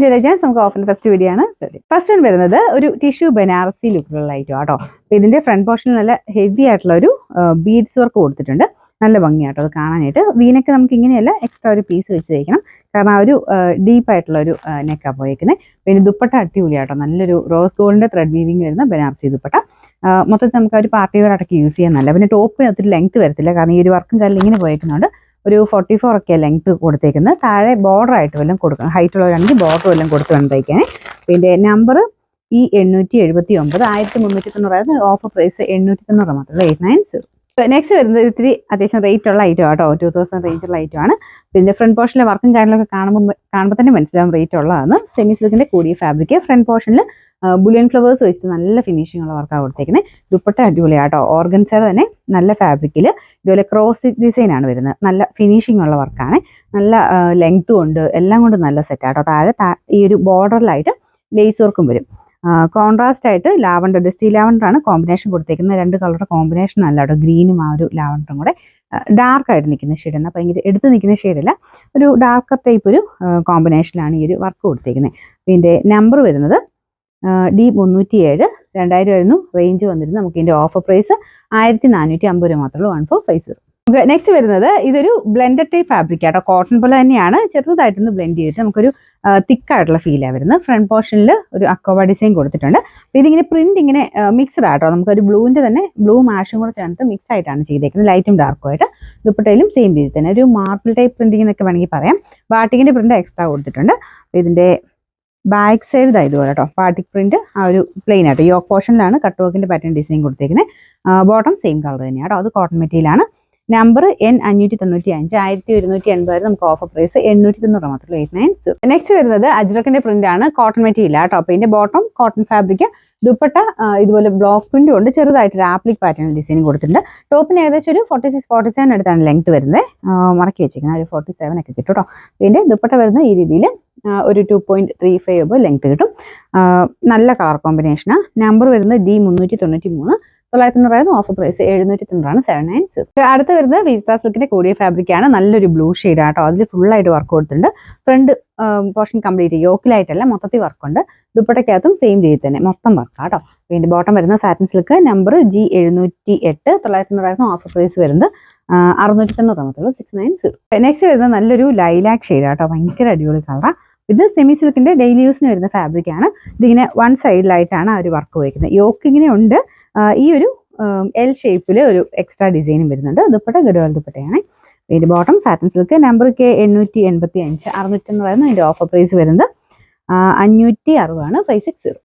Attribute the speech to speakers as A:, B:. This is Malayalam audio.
A: നമുക്ക് ഓഫർ ഫസ്റ്റ് വീഡിയോ ആണ്. ഫസ്റ്റ് വൺ വരുന്നത് ഒരു ടിഷ്യൂ ബനാറസി ലുക്കിലുള്ള ഐറ്റം ആട്ടോ. അപ്പൊ ഇതിന്റെ ഫ്രണ്ട് പോർഷനിൽ നല്ല ഹെവി ആയിട്ടുള്ള ഒരു ബീഡ്സ് വർക്ക് കൊടുത്തിട്ടുണ്ട്. നല്ല ഭംഗിയാട്ടോ അത് കാണാനായിട്ട്. വീനൊക്കെ നമുക്ക് ഇങ്ങനെയല്ല എക്സ്ട്രാ ഒരു പീസ് വെച്ച് തയ്ക്കണം, കാരണം ആ ഒരു ഡീപ്പായിട്ടുള്ള ഒരു നെക്കാ പോയേക്കുന്നത്. പിന്നെ ദുപ്പട്ട അടിപൊളിയാട്ടോ, നല്ലൊരു റോസ് ഗോൾഡിന്റെ ത്രെഡ് വീവിങ് വരുന്ന ബനാറസി ദുപ്പട്ട. മൊത്തത്തിൽ നമുക്ക് ഒരു പാർട്ടി വെയർ അടക്കി യൂസ് ചെയ്യാൻ നല്ല. പിന്നെ ടോപ്പിന് ഒത്തിരി ലെങ്ത് വരത്തില്ല, കാരണം ഈ ഒരു വർക്കും കാര്യം ഇങ്ങനെ പോയേക്കുന്നുണ്ട്. ഒരു 44 ഒക്കെ ലെങ്ത് കൊടുത്തേക്കുന്നത്. താഴെ ബോർഡർ ആയിട്ട് വല്ലതും കൊടുക്കണം, ഹൈറ്റ് ഉള്ളവരാണെങ്കിൽ ബോർഡർ വല്ലതും കൊടുത്ത് വേണം തയ്ക്കാൻ. പിന്നെ നമ്പർ ഈ 879, 1390 ഓഫർ പ്രൈസ് 890 മാത്രമല്ല 890. നെക്സ്റ്റ് വരുന്നത് ഇത്തിരി അത്യാവശ്യം റേറ്റ് ഉള്ള ഐറ്റം ആട്ടോ, 2000 റേഞ്ചുള്ള ഐറ്റം ആണ്. പിന്നെ ഫ്രണ്ട് പോർഷനിലെ വർക്കും കാര്യങ്ങളൊക്കെ കാണുമ്പോൾ തന്നെ മനസ്സിലാവും റേറ്റ് ഉള്ളതാണ്. സെമി സിൽക്കിന്റെ കൂടിയ ഫാബ്രിക്. ഫ്രണ്ട് പോർഷനിൽ ബുലിയൻ ഫ്ലവേഴ്സ് വെച്ചിട്ട് നല്ല ഫിനിഷിംഗ് ഉള്ള വർക്കാണ് കൊടുത്തേക്കുന്നത്. ദുപ്പട്ട അടിപൊളിയാട്ടോ, ഓർഗൻസയുടെ തന്നെ നല്ല ഫാബ്രിക്കിൽ ഇതുപോലെ ക്രോസ് ഡിസൈൻ ആണ് വരുന്നത്. നല്ല ഫിനിഷിംഗ് ഉള്ള വർക്കാണ്, നല്ല ലെങ്ത്തും ഉണ്ട്, എല്ലാം കൊണ്ട് നല്ല സെറ്റാട്ടോ. താഴെ ഈ ഒരു ബോർഡറിലായിട്ട് ലേസ് വർക്കും വരും. കോൺട്രാസ്റ്റ് ആയിട്ട് ലാവണ്ടർ, ഡസ്റ്റി ലാവണ്ടർ ആണ് കോമ്പിനേഷൻ കൊടുത്തേക്കുന്നത്. രണ്ട് കളറുടെ കോമ്പിനേഷൻ അല്ല കേട്ടോ, ഗ്രീനും ആ ഒരു ലാവണ്ടറും കൂടെ ഡാർക്ക് ആയിട്ട് നിൽക്കുന്ന ഷെയ്ഡ്. എന്നാൽ ഭയങ്കര എടുത്ത് നിൽക്കുന്ന ഷെയ്ഡല്ല, ഒരു ഡാർക്കർ ടൈപ്പ് ഒരു കോമ്പിനേഷനിലാണ് ഈ ഒരു വർക്ക് കൊടുത്തേക്കുന്നത്. ഇതിൻ്റെ നമ്പർ വരുന്നത് D307, 2000 ആയിരുന്നു റേഞ്ച് വന്നിരുന്നത്. നമുക്ക് ഇതിൻ്റെ ഓഫർ പ്രൈസ് 1450 രൂപ മാത്രമേ ഉള്ളൂ, 1450. നെക്സ്റ്റ് വരുന്നത് ഇതൊരു ബ്ലെൻഡഡ് ടൈപ്പ് ഫാബ്രിക് ആട്ടോ, കോട്ടൺ പോലെ തന്നെയാണ്, ചെറുതായിട്ടൊന്ന് ബ്ലെൻഡ് ചെയ്തിട്ട് നമുക്കൊരു തിക്കായിട്ടുള്ള ഫീലാണ് വരുന്നത്. ഫ്രണ്ട് പോർഷനിൽ ഒരു അക്കോബ ഡിസൈൻ കൊടുത്തിട്ടുണ്ട്. അപ്പോൾ ഇതിങ്ങനെ പ്രിന്റ് ഇങ്ങനെ മിക്സ്ഡ് ആട്ടോ, നമുക്കൊരു ബ്ലൂവിൻ്റെ തന്നെ ബ്ലൂ മാഷും കൂടെ ചേർത്ത് മിക്സ് ആയിട്ടാണ് ചെയ്തേക്കുന്നത്, ലൈറ്റും ഡാർക്കും ആയിട്ട്. ദുപ്പട്ടയിലും സെയിം രീതിയിൽ തന്നെ ഒരു മാർബിൾ ടൈപ്പ് പ്രിന്റിംഗ് എന്നൊക്കെ വേണമെങ്കിൽ പറയാം. ബാട്ടിക്കിൻ്റെ പ്രിന്റ് എക്സ്ട്രാ കൊടുത്തിട്ടുണ്ട്. അപ്പോൾ ഇതിൻ്റെ ബാക്ക് സൈഡ് ഇതുപോലെ കേട്ടോ, ബാട്ടിക് പ്രിന്റ് ആ ഒരു പ്ലെയിൻ ആയിട്ട് യോക്ക് പോർഷനിലാണ് കട്ട് വർക്കിന്റെ പാറ്റേൺ ഡിസൈൻ കൊടുത്തേക്കുന്നത്. ബോട്ടം സെയിം കളർ തന്നെയാണ്, അത് കോട്ടൺ മെറ്റീരിയലാണ്. നമ്പർ N595, 1280 നമുക്ക് ഓഫർ പ്രൈസ് 890 മാത്രമേ 890. നെക്സ്റ്റ് വരുന്നത് അജ്രക്കിന്റെ പ്രിന്റ് ആണ്, കോട്ടൺ മെറ്റീരിയൽ ആട്ടോ. അപ്പോൾ ഇതിന്റെ ബോട്ടം കോട്ടൺ ഫാബ്രിക്, ദുപ്പട്ട ഇതുപോലെ ബ്ലോക്ക് പ്രിന്റ് കൊണ്ട് ചെറുതായിട്ട് ആപ്ലിക് പാറ്റേൺ ഡിസൈൻ കൊടുത്തിട്ടുണ്ട്. ടോപ്പിന് ഏകദേശം ഒരു 46-47 അടുത്താണ് ലെങ്ത് വരുന്നത്. മറക്കി വെച്ചിരിക്കുന്നത് ഒരു 47 ഒക്കെ കിട്ടും കേട്ടോ. ഇതിന്റെ ദുപ്പട്ട വരുന്ന ഈ രീതിയിൽ ഒരു 2.35 ലെങ്ത് കിട്ടും. നല്ല കളർ കോമ്പിനേഷനാണ്. നമ്പർ വരുന്നത് D393, 990 ഓഫർ പ്രൈസ് 790, 790. അടുത്ത് വരുന്നത് വിചിത്ര സിൽക്കിന്റെ കൂടിയ ഫാബ്രിക് ആണ്, നല്ലൊരു ബ്ലൂ ഷെയ്ഡ് ആട്ടോ. അതിൽ ഫുള്ളായിട്ട് വർക്ക് കൊടുത്തിട്ടുണ്ട്. ഫ്രണ്ട് പോർഷൻ കംപ്ലീറ്റ് യോക്കിലായിട്ടല്ല, മൊത്തത്തിൽ വർക്കുണ്ട്. ദുപ്പട്ടയ്ക്കകത്തും സെയിം രീതിയിൽ തന്നെ മൊത്തം വർക്കാട്ടോ. പിന്നെ ബോട്ടം വരുന്ന satin silk, number G708, 990 offer price വരുന്നത് 690 മാത്രമേ 690. നെക്സ്റ്റ് വരുന്നത് നല്ലൊരു ലൈലാക്ക് ഷെയ്ഡ് ആട്ടോ, ഭയങ്കര അടിപൊളി കളറാണ്. ഇത് സെമി സിൽക്കിന്റെ ഡെയിലി യൂസിന് വരുന്ന ഫാബ്രിക് ആണ്. ഇതിങ്ങനെ വൺ സൈഡിലായിട്ടാണ് ആ ഒരു വർക്ക് വയ്ക്കുന്നത്. യോക്ക് ഇങ്ങനെ ഉണ്ട്, ഈ ഒരു എൽ ഷേപ്പിൽ ഒരു എക്സ്ട്രാ ഡിസൈനും വരുന്നുണ്ട്. ദുപ്പട്ട ഗഡ്വാൾ ദുപ്പട്ടയാണ്. ഇത് bottom satin silk, number K885, 690 അതിന്റെ ഓഫർ പ്രൈസ് വരുന്നത് 560, 560.